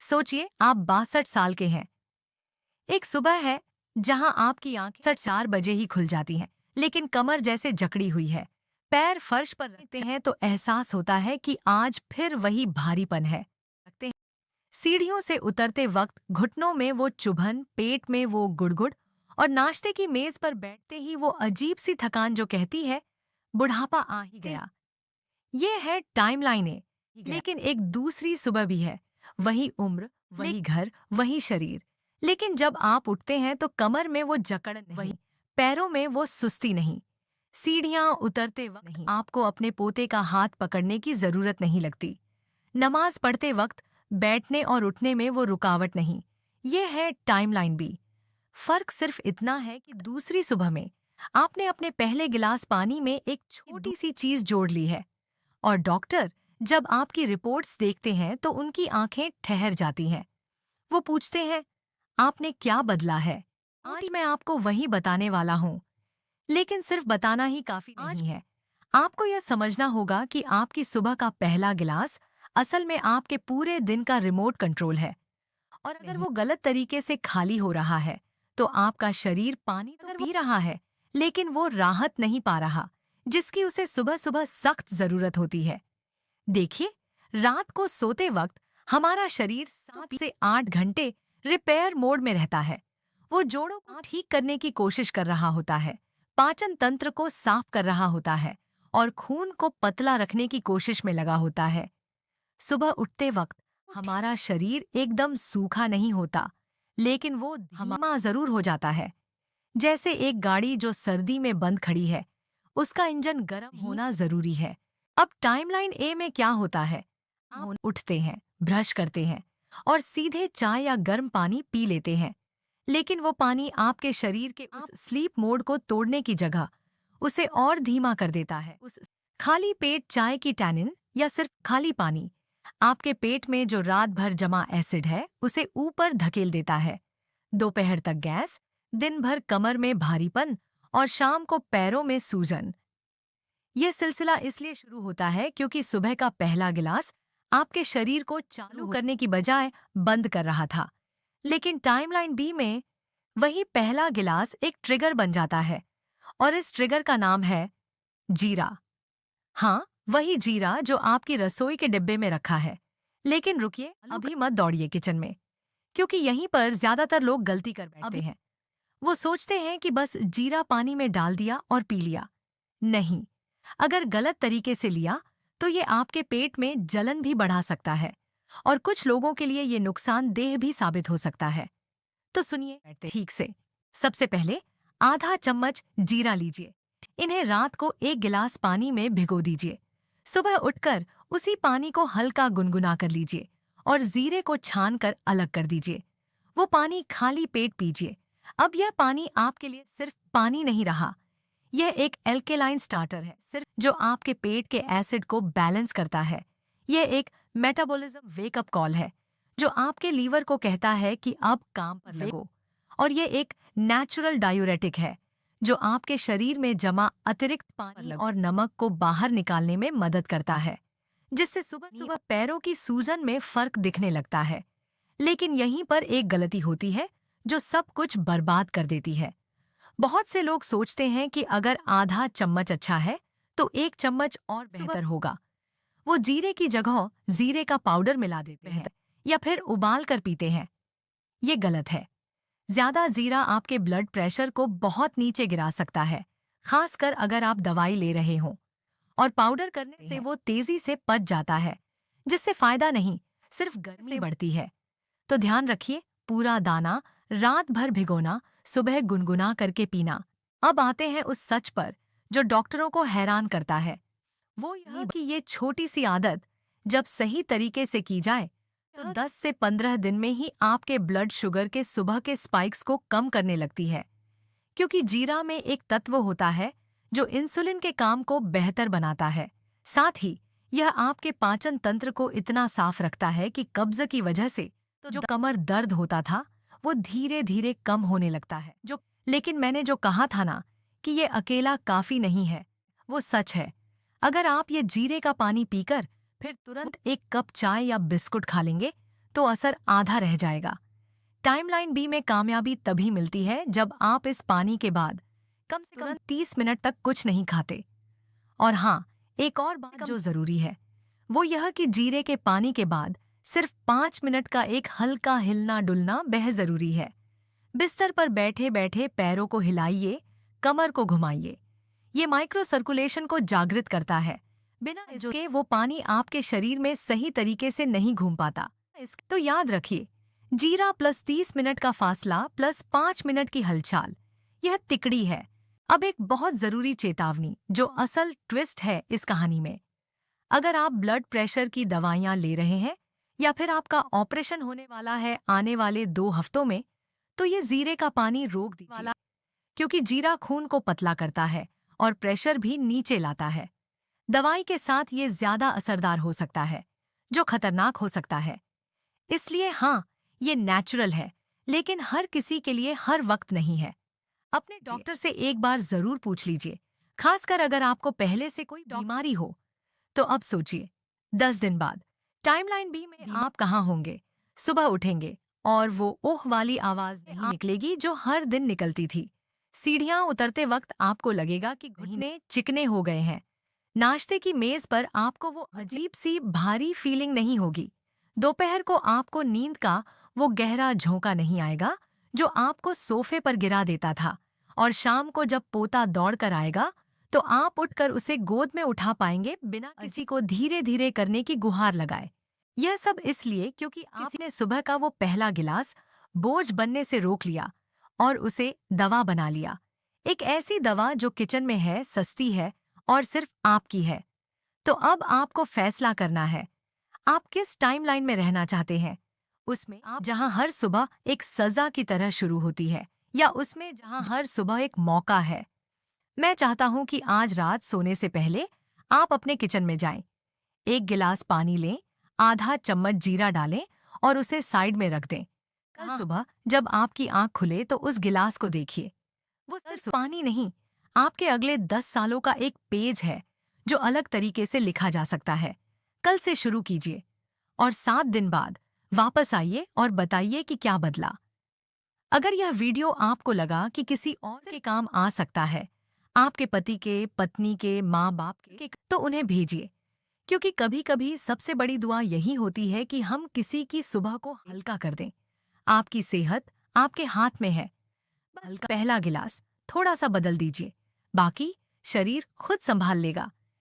सोचिए आप 62 साल के हैं। एक सुबह है जहां आपकी आंखें 4 बजे ही खुल जाती हैं, लेकिन कमर जैसे जकड़ी हुई है। पैर फर्श पर रखते हैं तो एहसास होता है कि आज फिर वही भारीपन है। रखते हैं। सीढ़ियों से उतरते वक्त घुटनों में वो चुभन, पेट में वो गुड़गुड़, और नाश्ते की मेज पर बैठते ही वो अजीब सी थकान जो कहती है बुढ़ापा आ ही गया। ये है टाइमलाइनें। लेकिन एक दूसरी सुबह भी है। वही उम्र, वही घर, वही शरीर। लेकिन जब आप उठते हैं तो कमर में वो जकड़ नहीं, वही पैरों में वो सुस्ती नहीं। सीढ़ियां उतरते वक्त नहीं, आपको अपने पोते का हाथ पकड़ने की जरूरत नहीं लगती। नमाज पढ़ते वक्त बैठने और उठने में वो रुकावट नहीं। ये है टाइमलाइन भी। फर्क सिर्फ इतना है कि दूसरी सुबह में आपने अपने पहले गिलास पानी में एक छोटी सी चीज जोड़ ली है। और डॉक्टर जब आपकी रिपोर्ट्स देखते हैं तो उनकी आंखें ठहर जाती हैं। वो पूछते हैं, आपने क्या बदला है? आज मैं आपको वही बताने वाला हूँ। लेकिन सिर्फ बताना ही काफी नहीं है। आपको यह समझना होगा कि आपकी सुबह का पहला गिलास असल में आपके पूरे दिन का रिमोट कंट्रोल है। और अगर वो गलत तरीके से खाली हो रहा है तो आपका शरीर पानी तो पी रहा है, लेकिन वो राहत नहीं पा रहा जिसकी उसे सुबह सुबह सख्त जरूरत होती है। देखिए, रात को सोते वक्त हमारा शरीर 7 से 8 घंटे रिपेयर मोड में रहता है। वो जोड़ों को ठीक करने की कोशिश कर रहा होता है, पाचन तंत्र को साफ कर रहा होता है और खून को पतला रखने की कोशिश में लगा होता है। सुबह उठते वक्त हमारा शरीर एकदम सूखा नहीं होता, लेकिन वो धीमा जरूर हो जाता है। जैसे एक गाड़ी जो सर्दी में बंद खड़ी है, उसका इंजन गर्म होना जरूरी है। अब टाइमलाइन ए में क्या होता है? आप उठते हैं, ब्रश करते हैं और सीधे चाय या गर्म पानी पी लेते हैं। लेकिन वो पानी आपके शरीर के उस स्लीप मोड को तोड़ने की जगह उसे और धीमा कर देता है। उस खाली पेट चाय की टैनिन या सिर्फ खाली पानी आपके पेट में जो रात भर जमा एसिड है उसे ऊपर धकेल देता है। दोपहर तक गैस, दिन भर कमर में भारीपन और शाम को पैरों में सूजन। यह सिलसिला इसलिए शुरू होता है क्योंकि सुबह का पहला गिलास आपके शरीर को चालू करने की बजाय बंद कर रहा था। लेकिन टाइमलाइन बी में वही पहला गिलास एक ट्रिगर बन जाता है, और इस ट्रिगर का नाम है जीरा। हाँ, वही जीरा जो आपकी रसोई के डिब्बे में रखा है। लेकिन रुकिए, अभी मत दौड़िए किचन में, क्योंकि यहीं पर ज्यादातर लोग गलती कर बैठते हैं। वो सोचते हैं कि बस जीरा पानी में डाल दिया और पी लिया। नहीं, अगर गलत तरीके से लिया तो ये आपके पेट में जलन भी बढ़ा सकता है, और कुछ लोगों के लिए ये नुकसानदेह भी साबित हो सकता है। तो सुनिए ठीक से। सबसे पहले आधा चम्मच जीरा लीजिए। इन्हें रात को एक गिलास पानी में भिगो दीजिए। सुबह उठकर उसी पानी को हल्का गुनगुना कर लीजिए और जीरे को छान कर अलग कर दीजिए। वो पानी खाली पेट पीजिए। अब यह पानी आपके लिए सिर्फ पानी नहीं रहा, यह एक एल्केलाइन स्टार्टर है, सिर्फ जो आपके पेट के एसिड को बैलेंस करता है। यह एक मेटाबॉलिज्म वेकअप कॉल है जो आपके लीवर को कहता है कि अब काम पर लगो। और यह एक नेचुरल डायूरेटिक है जो आपके शरीर में जमा अतिरिक्त पानी और नमक को बाहर निकालने में मदद करता है, जिससे सुबह सुबह पैरों की सूजन में फर्क दिखने लगता है। लेकिन यहीं पर एक गलती होती है जो सब कुछ बर्बाद कर देती है। बहुत से लोग सोचते हैं कि अगर आधा चम्मच अच्छा है तो एक चम्मच और बेहतर होगा। वो जीरे की जगह जीरे का पाउडर मिला देते हैं या फिर उबाल कर पीते हैं। ये गलत है। ज्यादा जीरा आपके ब्लड प्रेशर को बहुत नीचे गिरा सकता है, खासकर अगर आप दवाई ले रहे हों। और पाउडर करने से वो तेजी से पच जाता है, जिससे फायदा नहीं, सिर्फ गर्मी बढ़ती है। तो ध्यान रखिए, पूरा दाना रात भर भिगोना, सुबह गुनगुना करके पीना। अब आते हैं उस सच पर जो डॉक्टरों को हैरान करता है। वो यह कि ये छोटी सी आदत जब सही तरीके से की जाए तो 10 से 15 दिन में ही आपके ब्लड शुगर के सुबह के स्पाइक्स को कम करने लगती है। क्योंकि जीरा में एक तत्व होता है जो इंसुलिन के काम को बेहतर बनाता है। साथ ही यह आपके पाचन तंत्र को इतना साफ रखता है कि कब्ज की वजह से तो जो कमर दर्द होता था वो धीरे धीरे कम होने लगता है। लेकिन मैंने जो कहा था ना कि ये अकेला काफी नहीं है, वो सच है। अगर आप ये जीरे का पानी पीकर फिर तुरंत एक कप चाय या बिस्कुट खा लेंगे तो असर आधा रह जाएगा। टाइमलाइन बी में कामयाबी तभी मिलती है जब आप इस पानी के बाद कम से कम 30 मिनट तक कुछ नहीं खाते। और हाँ, एक और बात जो जरूरी है वो यह कि जीरे के पानी के बाद सिर्फ 5 मिनट का एक हल्का हिलना डुलना बेहद जरूरी है। बिस्तर पर बैठे बैठे पैरों को हिलाइए, कमर को घुमाइए। ये माइक्रो सर्कुलेशन को जागृत करता है। बिना इसके वो पानी आपके शरीर में सही तरीके से नहीं घूम पाता। तो याद रखिए, जीरा प्लस 30 मिनट का फासला प्लस 5 मिनट की हलचल, यह तिकड़ी है। अब एक बहुत जरूरी चेतावनी, जो असल ट्विस्ट है इस कहानी में। अगर आप ब्लड प्रेशर की दवाइयां ले रहे हैं या फिर आपका ऑपरेशन होने वाला है आने वाले 2 हफ्तों में, तो ये जीरे का पानी रोक दीजिए, क्योंकि जीरा खून को पतला करता है और प्रेशर भी नीचे लाता है। दवाई के साथ ये ज्यादा असरदार हो सकता है, जो खतरनाक हो सकता है। इसलिए हाँ, ये नेचुरल है, लेकिन हर किसी के लिए हर वक्त नहीं है। अपने डॉक्टर से एक बार जरूर पूछ लीजिए, खासकर अगर आपको पहले से कोई बीमारी हो। तो अब सोचिए, 10 दिन बाद टाइमलाइन बी में आप कहाँ होंगे? सुबह उठेंगे और वो ओह वाली आवाज नहीं निकलेगी जो हर दिन निकलती थी। सीढ़ियां उतरते वक्त आपको लगेगा कि घुटने चिकने हो गए हैं। नाश्ते की मेज पर आपको वो अजीब सी भारी फीलिंग नहीं होगी। दोपहर को आपको नींद का वो गहरा झोंका नहीं आएगा जो आपको सोफे पर गिरा देता था। और शाम को जब पोता दौड़ कर आएगा तो आप उठकर उसे गोद में उठा पाएंगे बिना किसी को धीरे धीरे करने की गुहार लगाए। यह सब इसलिए क्योंकि आपने सुबह का वो पहला गिलास बोझ बनने से रोक लिया और उसे दवा बना लिया। एक ऐसी दवा जो किचन में है, सस्ती है और सिर्फ आपकी है। तो अब आपको फैसला करना है, आप किस टाइमलाइन में रहना चाहते हैं। उसमें आप जहां हर सुबह एक सजा की तरह शुरू होती है, या उसमें जहां हर सुबह एक मौका है। मैं चाहता हूं कि आज रात सोने से पहले आप अपने किचन में जाएं, एक गिलास पानी लें, आधा चम्मच जीरा डालें और उसे साइड में रख दें। कल सुबह जब आपकी आंख खुले तो उस गिलास को देखिए। वो सिर्फ पानी नहीं, आपके अगले 10 सालों का एक पेज है जो अलग तरीके से लिखा जा सकता है। कल से शुरू कीजिए और 7 दिन बाद वापस आइए और बताइए कि क्या बदला। अगर यह वीडियो आपको लगा कि किसी और के काम आ सकता है, आपके पति के, पत्नी के, माँ बाप के, तो उन्हें भेजिए, क्योंकि कभी कभी सबसे बड़ी दुआ यही होती है कि हम किसी की सुबह को हल्का कर दें। आपकी सेहत आपके हाथ में है। बस पहला गिलास थोड़ा सा बदल दीजिए, बाकी शरीर खुद संभाल लेगा।